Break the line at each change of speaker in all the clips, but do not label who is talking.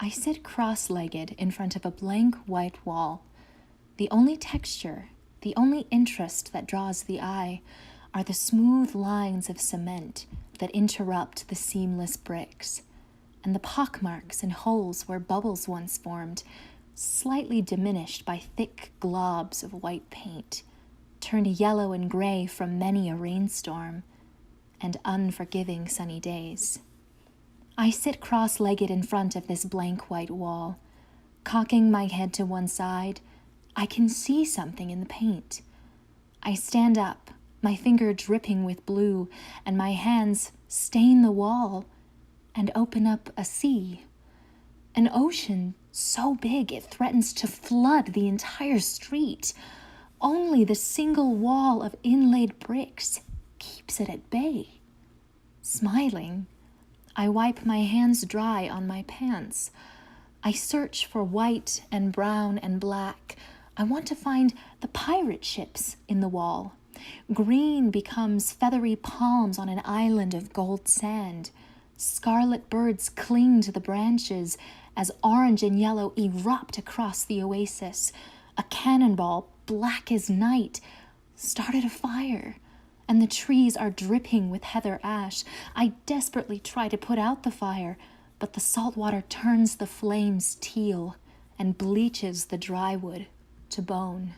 I sit cross-legged in front of a blank white wall. The only texture, the only interest that draws the eye are the smooth lines of cement that interrupt the seamless bricks, and the pockmarks and holes where bubbles once formed, slightly diminished by thick globs of white paint, turned yellow and gray from many a rainstorm and unforgiving sunny days. I sit cross-legged in front of this blank white wall. Cocking my head to one side, I can see something in the paint. I stand up, my finger dripping with blue, and my hands stain the wall and open up a sea. An ocean so big it threatens to flood the entire street. Only the single wall of inlaid bricks keeps it at bay. Smiling, I wipe my hands dry on my pants. I search for white and brown and black. I want to find the pirate ships in the wall. Green becomes feathery palms on an island of gold sand. Scarlet birds cling to the branches as orange and yellow erupt across the oasis. A cannonball, black as night, started a fire, and the trees are dripping with heather ash. I desperately try to put out the fire, but the salt water turns the flames teal and bleaches the dry wood to bone.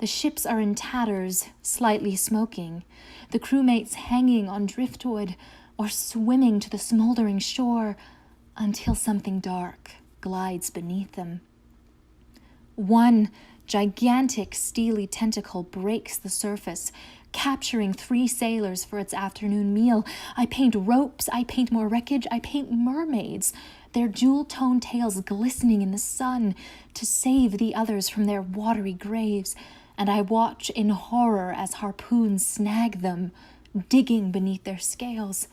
The ships are in tatters, slightly smoking, the crewmates hanging on driftwood or swimming to the smoldering shore until something dark glides beneath them. One gigantic steely tentacle breaks the surface, capturing 3 sailors for its afternoon meal. I paint ropes, I paint more wreckage, I paint mermaids, their jewel-toned tails glistening in the sun to save the others from their watery graves, and I watch in horror as harpoons snag them, digging beneath their scales.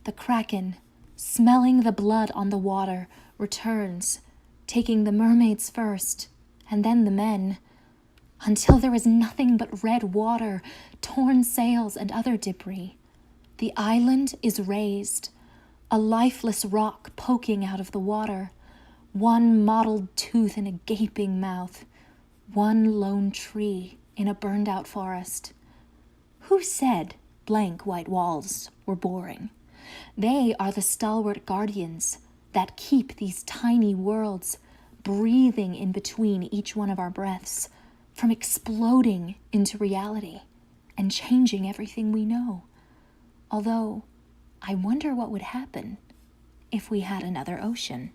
The kraken, smelling the blood on the water, returns, taking the mermaids first, and then the men, until there is nothing but red water, torn sails, and other debris. The island is raised, a lifeless rock poking out of the water, one mottled tooth in a gaping mouth, one lone tree in a burned-out forest. Who said blank white walls were boring? They are the stalwart guardians that keep these tiny worlds breathing in between each one of our breaths, from exploding into reality and changing everything we know. Although, I wonder what would happen if we had another ocean.